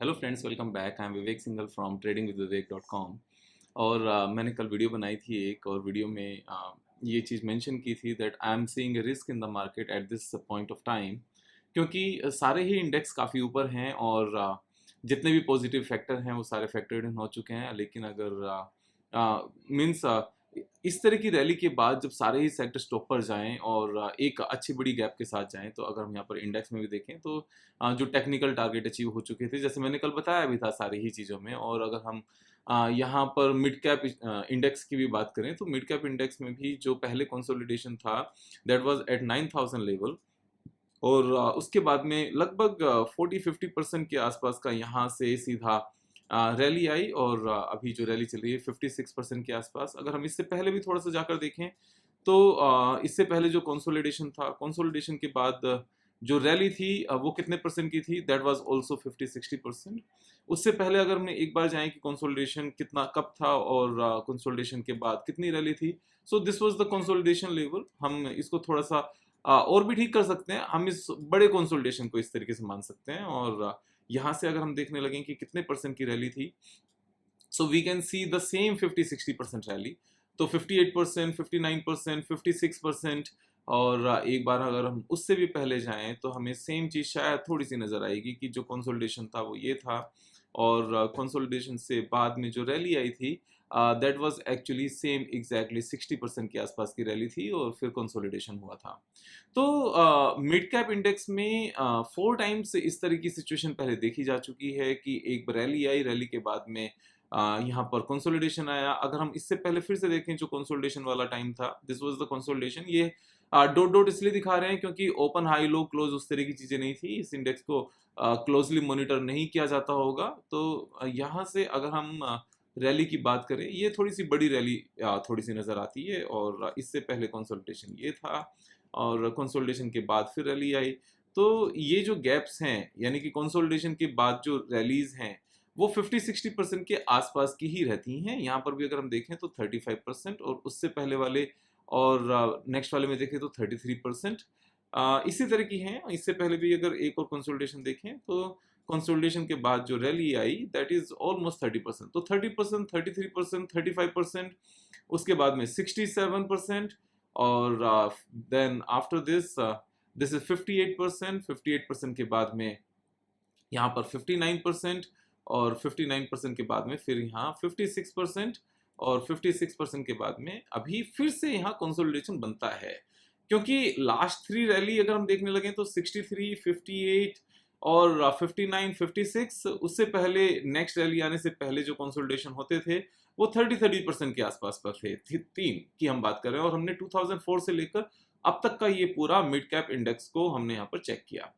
Hello friends, welcome back. I am Vivek Singhal from tradingwithvivek.com। और मैंने कल वीडियो बनाई थी एक, और वीडियो में ये चीज़ मेंशन की थी that I am seeing a risk in the market at this point of time, क्योंकि सारे ही इंडेक्स काफ़ी ऊपर हैं और जितने भी पॉजिटिव फैक्टर हैं वो सारे फैक्टर्ड इन हो चुके हैं। लेकिन अगर मीन्स इस तरह की रैली के बाद जब सारे ही सेक्टर्स टॉप पर जाएं और एक अच्छी बड़ी गैप के साथ जाएं, तो अगर हम यहाँ पर इंडेक्स में भी देखें तो जो टेक्निकल टारगेट अचीव हो चुके थे, जैसे मैंने कल बताया भी था सारी ही चीज़ों में। और अगर हम यहाँ पर मिड कैप इंडेक्स की भी बात करें, तो मिड कैप इंडेक्स में भी जो पहले कंसोलिडेशन था दैट वाज एट 9000 लेवल, और उसके बाद में लगभग 40-50% के आसपास का यहाँ से सीधा रैली आई, और अभी जो रैली चल रही है 56% के आसपास। अगर हम इससे पहले भी थोड़ा सा जाकर देखें तो इससे पहले जो कंसोलिडेशन था, कंसोलिडेशन के बाद जो रैली थी वो कितने परसेंट की थी, दैट वाज आल्सो 50-60%। उससे पहले अगर हम एक बार जाएं कि कंसोलिडेशन कितना कब था और कंसोलिडेशन के बाद कितनी रैली थी, so this was the consolidation level. हम इसको थोड़ा सा और भी ठीक कर सकते हैं। हम इस बड़े कंसोलिडेशन को इस तरीके से मान सकते हैं, और यहाँ से अगर हम देखने लगें कि कितने परसेंट की रैली थी, so we can see the same 50-60% rally. तो 58%, 59%, 56%, और एक बार अगर हम उससे भी पहले जाएं तो हमें सेम चीज़ शायद थोड़ी सी नज़र आएगी कि जो कंसोलिडेशन था वो ये था, और कंसोलिडेशन से बाद में जो रैली आई थी that was actually same exactly 60% के आसपास की रैली थी, और फिर कंसोलिडेशन हुआ था। तो मिड कैप इंडेक्स में 4 टाइम्स इस तरह की सिचुएशन पहले देखी जा चुकी है कि एक रैली आई, रैली के बाद में यहाँ पर कंसोलिडेशन आया। अगर हम इससे पहले फिर से देखें जो कंसोलिडेशन वाला टाइम था, दिस वाज द कंसोलिडेशन। ये डॉट डॉट इसलिए दिखा रहे हैं क्योंकि ओपन हाई लो क्लोज उस तरह की चीजें नहीं थी, इस इंडेक्स को क्लोजली मॉनिटर नहीं किया जाता होगा। तो यहाँ से अगर हम रैली की बात करें, ये थोड़ी सी बड़ी रैली थोड़ी सी नजर आती है, और इससे पहले कंसोलिडेशन ये था, और कंसोलिडेशन के बाद फिर रैली आई। तो ये जो गैप्स हैं, यानी कि कंसोलिडेशन के बाद जो रैलीज हैं वो 50-60% के आसपास की ही रहती हैं। यहाँ पर भी अगर हम देखें तो 35%, और उससे पहले वाले और नेक्स्ट वाले में देखें तो 33%। इसी तरह की हैं। इससे पहले भी अगर एक और कंसोलिडेशन देखें तो कंसोलिडेशन के बाद जो rally I that is almost 30%। तो 30%, 33%, 35%, उसके बाद में 67%, और then after this this is 58%। 58% के बाद में यहाँ पर 59%, और 59% के बाद में फिर यहाँ 56%, और 56% के बाद में अभी फिर से यहाँ कंसोलिडेशन बनता है। क्योंकि लास्ट 3 रैली अगर हम देखने लगे तो 63, 58 और 59, 56, उससे पहले नेक्स्ट रैली आने से पहले जो कंसोलिडेशन होते थे वो 30% के आसपास पर थे। तीन की हम बात कर रहे हैं, और हमने 2004 से लेकर अब तक का ये पूरा मिड कैप इंडेक्स को हमने यहाँ पर चेक किया।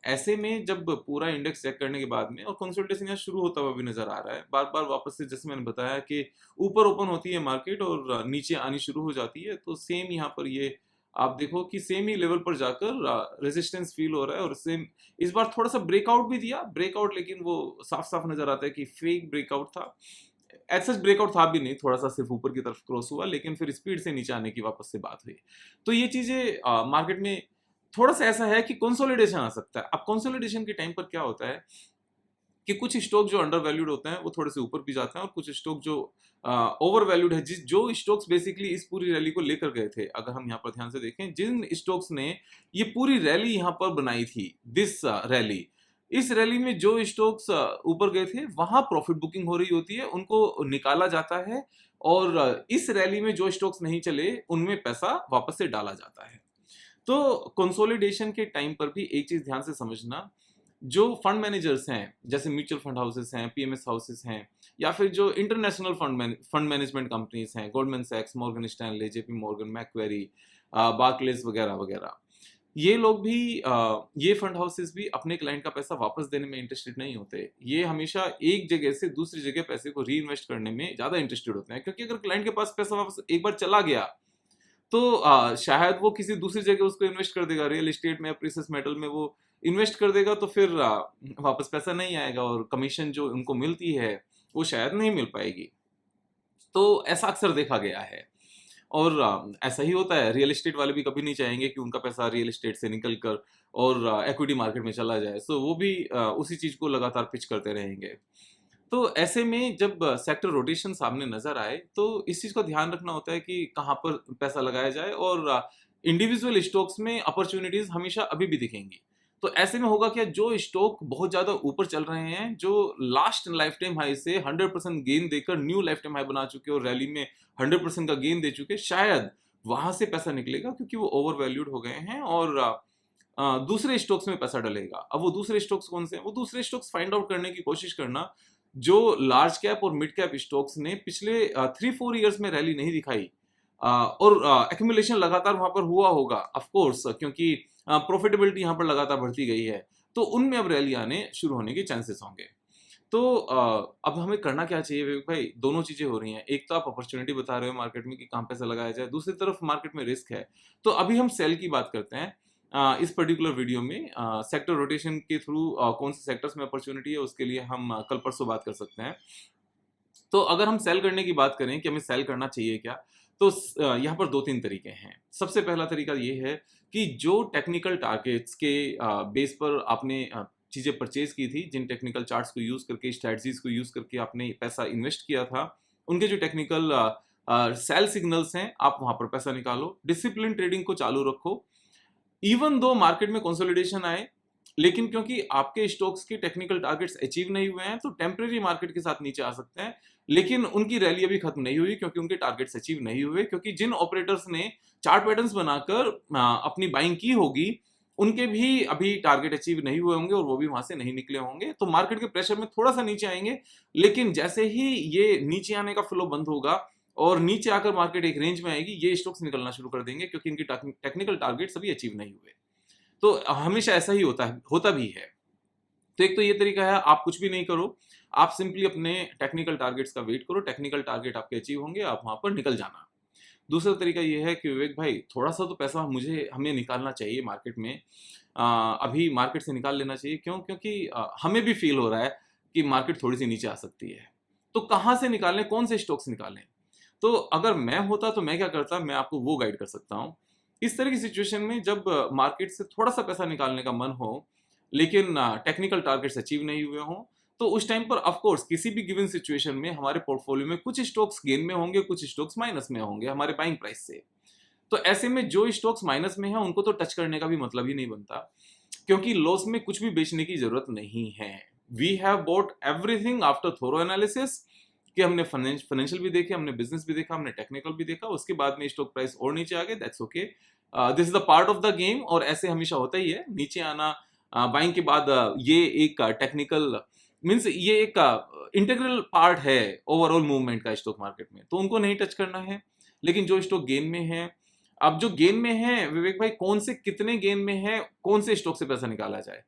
ऐसे में जब पूरा इंडेक्स चेक करने के बाद में, और कंसोलिडेशन यहाँ शुरू होता हुआ भी नजर आ रहा है, बार बार वापस से जैसे मैंने बताया कि ऊपर ओपन होती है मार्केट और नीचे आनी शुरू हो जाती है, तो सेम यहाँ पर ये आप देखो कि सेम ही लेवल पर जाकर रेजिस्टेंस फील हो रहा है। और सेम इस बार थोड़ा सा ब्रेकआउट भी दिया, ब्रेकआउट, लेकिन वो साफ साफ नजर आता है कि फेक ब्रेकआउट था। एज सच ब्रेकआउट था भी नहीं, थोड़ा सा सिर्फ ऊपर की तरफ क्रॉस हुआ, लेकिन फिर स्पीड से नीचे आने की वापस से बात हुई। तो ये चीजें मार्केट में थोड़ा सा ऐसा है कि कंसोलिडेशन आ सकता है। अब कंसोलिडेशन के टाइम पर क्या होता है कि कुछ स्टॉक जो अंडर वैल्यूड होते हैं वो थोड़े से ऊपर भी जाते हैं, और कुछ स्टॉक जो ओवर वैल्यूड है, जिस जो स्टॉक्स बेसिकली इस पूरी रैली को लेकर गए थे, अगर हम यहाँ पर ध्यान से देखें, जिन स्टॉक्स ने ये पूरी रैली यहाँ पर बनाई थी, दिस रैली, इस रैली में जो स्टॉक्स ऊपर गए थे वहां प्रॉफिट बुकिंग हो रही होती है, उनको निकाला जाता है, और इस रैली में जो स्टॉक्स नहीं चले उनमें पैसा वापस से डाला जाता है। तो कंसोलिडेशन के टाइम पर भी एक चीज ध्यान से समझना, जो फंड मैनेजर्स हैं, जैसे म्यूचुअल फंड हाउसेस हैं, पीएमएस हाउसेस हैं, या फिर जो इंटरनेशनल फंड मैनेजमेंट कंपनीज हैं, गोल्डमैन सैक्स, Morgan Stanley, JP Morgan, Macquarie, Barclays वगैरह वगैरह, ये लोग भी ये फंड हाउसेस भी अपने क्लाइंट का पैसा वापस देने में इंटरेस्टेड नहीं होते। ये हमेशा एक जगह से दूसरी जगह पैसे को री इन्वेस्ट करने में ज्यादा इंटरेस्टेड होते हैं, क्योंकि अगर क्लाइंट के पास पैसा वापस एक बार चला गया तो शायद वो किसी दूसरी जगह उसको इन्वेस्ट कर देगा, रियल एस्टेट में, प्रीसियस मेटल में वो इन्वेस्ट कर देगा, तो फिर वापस पैसा नहीं आएगा, और कमीशन जो उनको मिलती है वो शायद नहीं मिल पाएगी। तो ऐसा अक्सर देखा गया है। और ऐसा ही होता है, रियल एस्टेट वाले भी कभी नहीं चाहेंगे कि उनका पैसा रियल एस्टेट से निकल कर और इक्विटी मार्केट में चला जाए, सो वो भी उसी चीज़ को लगातार पिच करते रहेंगे। तो ऐसे में जब सेक्टर रोटेशन सामने नज़र आए, तो इस चीज़ का ध्यान रखना होता है कि कहाँ पर पैसा लगाया जाए, और इंडिविजुअल स्टॉक्स में अपॉर्च्युनिटीज़ हमेशा अभी भी दिखेंगी। तो ऐसे में होगा क्या, जो स्टॉक बहुत ज़्यादा ऊपर चल रहे हैं, जो लास्ट लाइफ टाइम हाई से 100% गेन देकर न्यू लाइफ टाइम हाई बना चुके और रैली में 100% का गेन दे चुके, शायद वहाँ से पैसा निकलेगा, क्योंकि वो ओवर वैल्यूड हो गए हैं, और दूसरे स्टॉक्स में पैसा डलेगा। अब वो दूसरे स्टॉक्स कौन से हैं? वो दूसरे स्टॉक्स फाइंड आउट करने की कोशिश करना, जो लार्ज कैप और मिड कैप स्टॉक्स ने पिछले 3-4 इयर्स में रैली नहीं दिखाई, और एक्यूमुलेशन लगातार वहां पर हुआ होगा, ऑफ कोर्स, क्योंकि प्रॉफिटेबिलिटी यहाँ पर लगातार बढ़ती गई है, तो उनमें अब रैली आने शुरू होने के चांसेस होंगे। तो अब हमें करना क्या चाहिए विवेक भाई? दोनों चीजें हो रही हैं। एक तो आप अपॉर्चुनिटी बता रहे हो मार्केट में कि कहाँ पैसा लगाया जाए, दूसरी तरफ मार्केट में रिस्क है। तो अभी हम सेल की बात करते हैं इस पर्टिकुलर वीडियो में। सेक्टर रोटेशन के थ्रू कौन से सेक्टर्स में अपॉर्चुनिटी है, उसके लिए हम कल परसों बात कर सकते हैं। तो अगर हम सेल करने की बात करें कि हमें सेल करना चाहिए क्या, तो यहाँ पर 2-3 तरीके हैं। सबसे पहला तरीका ये है कि जो टेक्निकल टारगेट्स के बेस पर आपने चीज़ें परचेज की थी, जिन टेक्निकल चार्ट्स को यूज़ करके, स्ट्रैटेजीज को यूज़ करके आपने पैसा इन्वेस्ट किया था, उनके जो टेक्निकल सेल सिग्नल्स हैं, आप वहाँ पर पैसा निकालो। डिसिप्लिन ट्रेडिंग को चालू रखो। इवन दो मार्केट में कंसोलिडेशन आए, लेकिन क्योंकि आपके स्टॉक्स के टेक्निकल टारगेट्स अचीव नहीं हुए हैं, तो टेम्परेरी मार्केट के साथ नीचे आ सकते हैं, लेकिन उनकी रैली अभी खत्म नहीं हुई, क्योंकि उनके टारगेट्स अचीव नहीं हुए, क्योंकि जिन ऑपरेटर्स ने चार्ट पैटर्न्स बनाकर अपनी बाइंग की होगी, उनके भी अभी टारगेट अचीव नहीं हुए होंगे और वो भी वहां से नहीं निकले होंगे। तो मार्केट के प्रेशर में थोड़ा सा नीचे आएंगे, लेकिन जैसे ही ये नीचे आने का फ्लो बंद होगा और नीचे आकर मार्केट एक रेंज में आएगी, ये स्टॉक्स निकलना शुरू कर देंगे, क्योंकि इनकी टेक्निकल टारगेट्स अभी अचीव नहीं हुए। तो हमेशा ऐसा ही होता भी है। तो एक तो ये तरीका है, आप कुछ भी नहीं करो, आप सिंपली अपने टेक्निकल टारगेट्स का वेट करो, टेक्निकल टारगेट आपके अचीव होंगे, आप वहां पर निकल जाना। दूसरा तरीका ये है कि विवेक भाई, थोड़ा सा तो पैसा हमें निकालना चाहिए मार्केट में। अभी मार्केट से निकाल लेना चाहिए। क्यों? क्योंकि हमें भी फील हो रहा है कि मार्केट थोड़ी सी नीचे आ सकती है। तो कहाँ से निकालें, कौन से स्टॉक्स निकालें? तो अगर मैं होता तो मैं क्या करता, मैं आपको वो गाइड कर सकता हूँ। इस तरह की सिचुएशन में जब मार्केट से थोड़ा सा पैसा निकालने का मन हो, लेकिन टेक्निकल टारगेट्स अचीव नहीं हुए हों, तो उस टाइम पर ऑफ कोर्स किसी भी गिवन सिचुएशन में हमारे पोर्टफोलियो में कुछ स्टॉक्स गेन में होंगे, कुछ स्टॉक्स माइनस में होंगे हमारे बाइंग प्राइस से। तो ऐसे में जो स्टॉक्स माइनस में हैं, उनको तो टच करने का भी मतलब ही नहीं बनता, क्योंकि लॉस में कुछ भी बेचने की जरूरत नहीं है। We have bought everything after thorough analysis, कि हमने फाइनेंशियल भी देखे, हमने बिजनेस भी देखा, हमने टेक्निकल भी देखा, उसके बाद में स्टॉक प्राइस और नीचे आ गए, that's okay. This is the part of the game, और ऐसे हमेशा होता ही है, नीचे आना बाइंग के बाद। ये एक टेक्निकल मीन्स ये एक इंटीग्रल पार्ट है ओवरऑल मूवमेंट का स्टॉक मार्केट में, तो उनको नहीं टच करना है। लेकिन जो स्टॉक गेन में है, अब जो गेन में है विवेक भाई, कौन से कितने गेन में है, कौन से स्टॉक से पैसा निकाला जाए?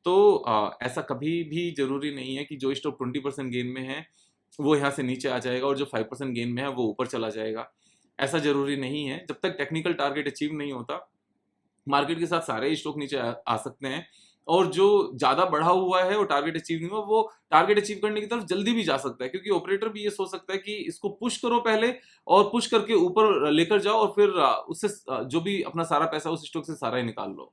तो ऐसा कभी भी जरूरी नहीं है कि जो स्टॉक 20% गेन में है वो यहाँ से नीचे आ जाएगा, और जो 5% गेन में है वो ऊपर चला जाएगा। ऐसा जरूरी नहीं है। जब तक टेक्निकल टारगेट अचीव नहीं होता, मार्केट के साथ सारे स्टॉक नीचे आ सकते हैं, और जो ज्यादा बढ़ा हुआ है और टारगेट अचीव नहीं हुआ, वो टारगेट अचीव करने की तरफ जल्दी भी जा सकता है, क्योंकि ऑपरेटर भी ये सोच सकता है कि इसको पुश करो पहले, और पुश करके ऊपर लेकर जाओ, और फिर उससे जो भी अपना सारा पैसा उस स्टॉक से सारा ही निकाल लो।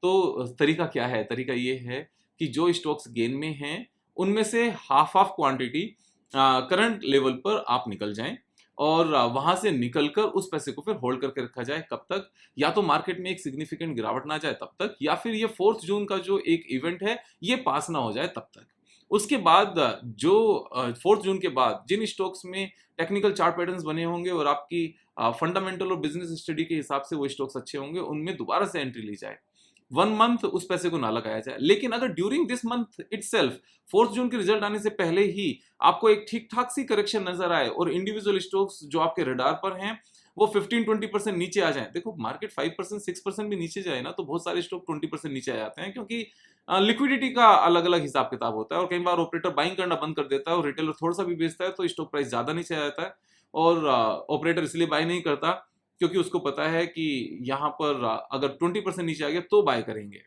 तो तरीका क्या है? तरीका ये है कि जो स्टॉक्स गेन में हैं, उनमें से half of quantity current level पर आप निकल जाएं, और वहां से निकलकर उस पैसे को फिर होल्ड करके रखा जाए। कब तक? या तो मार्केट में एक सिग्निफिकेंट गिरावट ना जाए तब तक, या फिर ये 4 जून का जो एक इवेंट है ये पास ना हो जाए तब तक। उसके बाद जो 4 जून के बाद जिन स्टॉक्स में टेक्निकल चार्ट पैटर्न्स बने होंगे और आपकी फंडामेंटल और बिजनेस स्टडी के हिसाब से वो स्टॉक्स अच्छे होंगे, उनमें दोबारा से एंट्री ली जाए। 1 मंथ उस पैसे को ना लगाया जाए। लेकिन अगर ड्यूरिंग दिस मंथ इटसेल्फ, 4 जून के रिजल्ट आने से पहले ही आपको एक ठीक ठाक सी करेक्शन नजर आए, और इंडिविजुअल स्टॉक्स जो आपके रडार पर हैं वो 15-20% नीचे आ जाए, देखो मार्केट 5% 6% भी नीचे जाए ना, तो बहुत सारे स्टॉक 20% नीचे आ जाते हैं, क्योंकि लिक्विडिटी का अलग अलग हिसाब किताब होता है, और कई बार ऑपरेटर बाइंग करना बंद कर देता है और रिटेलर थोड़ा सा भी बेचता है, तो स्टॉक प्राइस ज्यादा नीचे आ जाता है। और ऑपरेटर इसलिए बाय नहीं करता, क्योंकि उसको पता है कि यहाँ पर अगर 20% नीचे आ गया तो बाय करेंगे।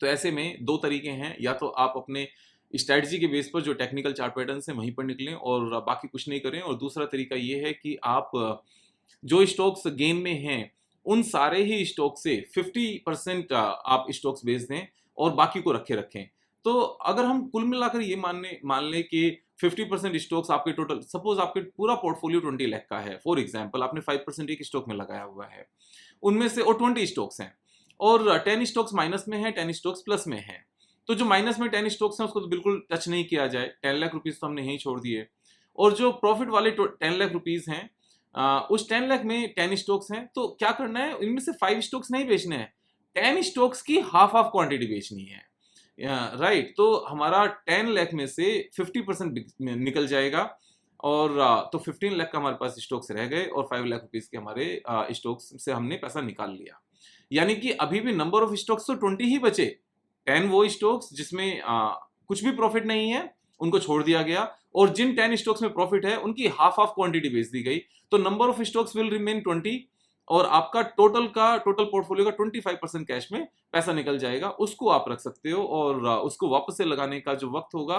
तो ऐसे में 2 तरीके हैं, या तो आप अपने स्ट्रैटेजी के बेस पर जो टेक्निकल चार्ट पैटर्न है वहीं पर निकलें और बाकी कुछ नहीं करें, और दूसरा तरीका ये है कि आप जो स्टॉक्स गेन में हैं उन सारे ही स्टॉक से 50% आप स्टॉक्स बेच दें और बाकी को रखे रखें। तो अगर हम कुल मिलाकर ये मान लें कि 50% स्टॉक्स आपके टोटल, सपोज आपके पूरा पोर्टफोलियो 20 लाख का है, फॉर एग्जांपल आपने 5% एक स्टॉक में लगाया हुआ है, उनमें से और 20 स्टॉक्स हैं और 10 स्टॉक्स माइनस में है, 10 स्टॉक्स प्लस में है। तो जो माइनस में 10 स्टॉक्स हैं उसको तो बिल्कुल टच नहीं किया जाए, 10 लाख रुपीज तो हमने यहीं छोड़ दिए। और जो प्रॉफिट वाले 10 लाख रुपीज हैं, उस 10 लाख में 10 स्टॉक्स हैं, तो क्या करना है, इनमें से 5 स्टॉक्स नहीं बेचने हैं, 10 स्टॉक्स की हाफ हाफ क्वांटिटी बेचनी है। राइट, तो हमारा 10 लाख में से 50% निकल जाएगा और तो 15 लाख का हमारे पास स्टॉक्स रह गए और 5 लाख रुपीज के हमारे स्टॉक्स से हमने पैसा निकाल लिया। यानी कि अभी भी नंबर ऑफ स्टॉक्स तो 20 ही बचे, 10 वो स्टॉक्स जिसमें कुछ भी प्रॉफिट नहीं है उनको छोड़ दिया गया और जिन 10 स्टॉक्स में प्रॉफिट है उनकी हाफ हाफ क्वांटिटी बेच दी गई। तो number of stocks will remain 20 और आपका टोटल पोर्टफोलियो का 25% कैश में पैसा निकल जाएगा। उसको आप रख सकते हो और उसको वापस से लगाने का जो वक्त होगा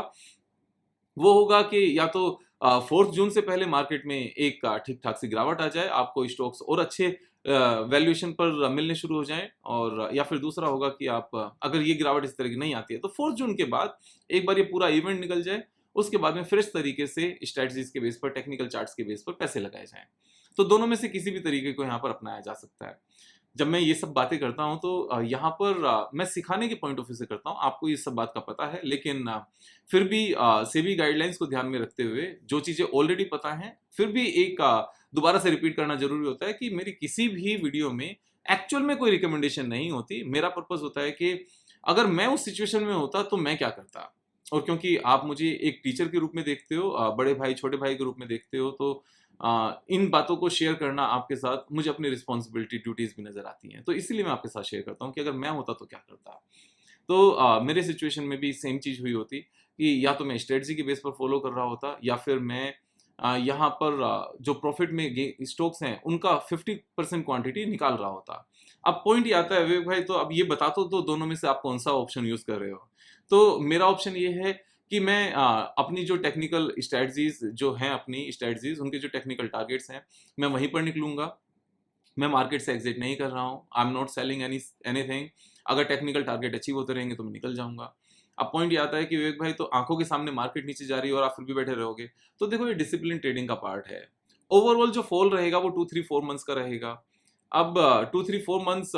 वो होगा कि या तो 4 जून से पहले मार्केट में एक ठीक ठाक सी गिरावट आ जाए, आपको स्टॉक्स और अच्छे वैल्यूएशन पर मिलने शुरू हो जाएं, और या फिर दूसरा होगा कि आप अगर ये गिरावट इस तरह की नहीं आती है तो 4 जून के बाद एक बार ये पूरा इवेंट निकल जाए, उसके बाद में फ्रेश तरीके से स्ट्रेटजीज के बेस पर, टेक्निकल चार्ट्स के बेस पर पैसे लगाए जाएं। तो दोनों में से किसी भी तरीके को यहाँ पर अपनाया जा सकता है। जब मैं ये सब बातें करता हूँ तो यहाँ पर मैं सिखाने के पॉइंट ऑफ व्यू से करता हूँ, आपको ये सब बात का पता है, लेकिन फिर भी सेबी गाइडलाइंस को ध्यान में रखते हुए जो चीज़ें ऑलरेडी पता हैं फिर भी एक दोबारा से रिपीट करना जरूरी होता है कि मेरी किसी भी वीडियो में एक्चुअल में कोई रिकमेंडेशन नहीं होती। मेरा पर्पज होता है कि अगर मैं उस सिचुएशन में होता तो मैं क्या करता, और क्योंकि आप मुझे एक टीचर के रूप में देखते हो, बड़े भाई छोटे भाई के रूप में देखते हो, तो इन बातों को शेयर करना आपके साथ मुझे अपनी रिस्पॉन्सिबिलिटी, ड्यूटीज भी नजर आती हैं। तो इसीलिए मैं आपके साथ शेयर करता हूँ कि अगर मैं होता तो क्या करता। तो मेरे सिचुएशन में भी सेम चीज़ हुई होती कि या तो मैं स्ट्रेटजी के बेस पर फॉलो कर रहा होता या फिर मैं यहाँ पर जो प्रॉफिट में स्टॉक्स हैं उनका 50% क्वांटिटी निकाल रहा होता। अब पॉइंट ये आता है विवेक भाई, तो अब ये बता तो दोनों में से आप कौन सा ऑप्शन यूज कर रहे हो। तो मेरा ऑप्शन ये है कि मैं अपनी जो टेक्निकल स्ट्रेटजीज जो हैं, अपनी स्ट्रेटजीज उनके जो टेक्निकल टारगेट्स हैं मैं वहीं पर निकलूंगा। मैं मार्केट से एग्जिट नहीं कर रहा हूँ, I am not selling anything. अगर टेक्निकल टारगेट अचीव होते रहेंगे तो मैं निकल जाऊंगा। अब पॉइंट ये आता है कि विवेक भाई तो आंखों के सामने मार्केट नीचे जा रही है और आप फिर भी बैठे रहोगे, तो देखो ये डिसिप्लिन ट्रेडिंग का पार्ट है। ओवरऑल जो फॉल रहेगा वो 2-3-4 मंथ्स का रहेगा। अब 2-3-4 मंथ्स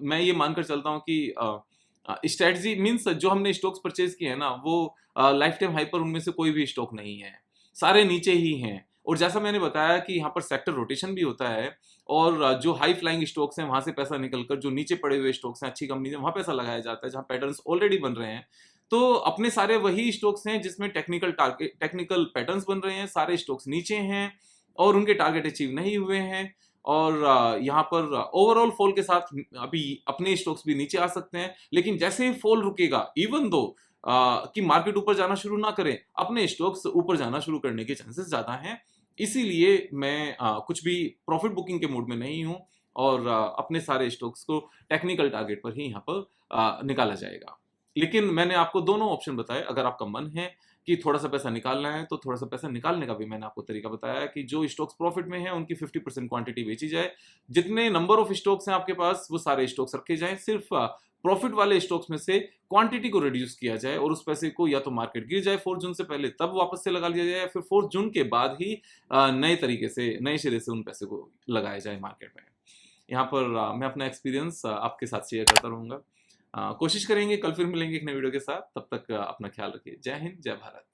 मैं ये मानकर चलता हूँ कि स्ट्रेटजी मीन्स जो हमने स्टॉक्स परचेज किए हैं ना वो लाइफ टाइम हाई पर उनमें से कोई भी स्टॉक नहीं है, सारे नीचे ही हैं। और जैसा मैंने बताया कि यहाँ पर सेक्टर रोटेशन भी होता है और जो हाई फ्लाइंग स्टॉक्स हैं वहां से पैसा निकलकर जो नीचे पड़े हुए स्टॉक्स हैं, अच्छी कंपनी है, वहां पैसा लगाया जाता है जहां पैटर्न्स ऑलरेडी बन रहे हैं। तो अपने सारे वही स्टॉक्स हैं जिसमें टेक्निकल पैटर्न्स बन रहे हैं, सारे स्टॉक्स नीचे हैं और उनके टारगेट अचीव नहीं हुए हैं। और यहाँ पर ओवरऑल फॉल के साथ अभी अपने स्टॉक्स भी नीचे आ सकते हैं, लेकिन जैसे ही फॉल रुकेगा, इवन दो कि मार्केट ऊपर जाना शुरू ना करें, अपने स्टॉक्स ऊपर जाना शुरू करने के चांसेस ज्यादा हैं। इसीलिए मैं कुछ भी प्रॉफिट बुकिंग के मूड में नहीं हूं और अपने सारे स्टॉक्स को टेक्निकल टारगेट पर ही यहाँ पर निकाला जाएगा। लेकिन मैंने आपको दोनों ऑप्शन बताए, अगर आपका मन है कि थोड़ा सा पैसा निकालना है तो थोड़ा सा पैसा निकालने का भी मैंने आपको तरीका बताया कि जो स्टॉक्स प्रॉफिट में है उनकी 50% क्वांटिटी बेची जाए, जितने नंबर ऑफ स्टॉक्स हैं आपके पास वो सारे स्टॉक्स रखे जाएं, सिर्फ प्रॉफिट वाले स्टॉक्स में से क्वांटिटी को रिड्यूस किया जाए और उस पैसे को या तो मार्केट गिर जाए 4 जून से पहले तब वापस से लगा लिया जाए, या फिर 4 जून के बाद ही नए तरीके से, नए सिरे से उन पैसे को लगाया जाए मार्केट में। यहाँ पर मैं अपना एक्सपीरियंस आपके साथ शेयर करता रहूंगा। कोशिश करेंगे, कल फिर मिलेंगे एक नए वीडियो के साथ। तब तक अपना ख्याल रखिए। जय हिंद, जय भारत।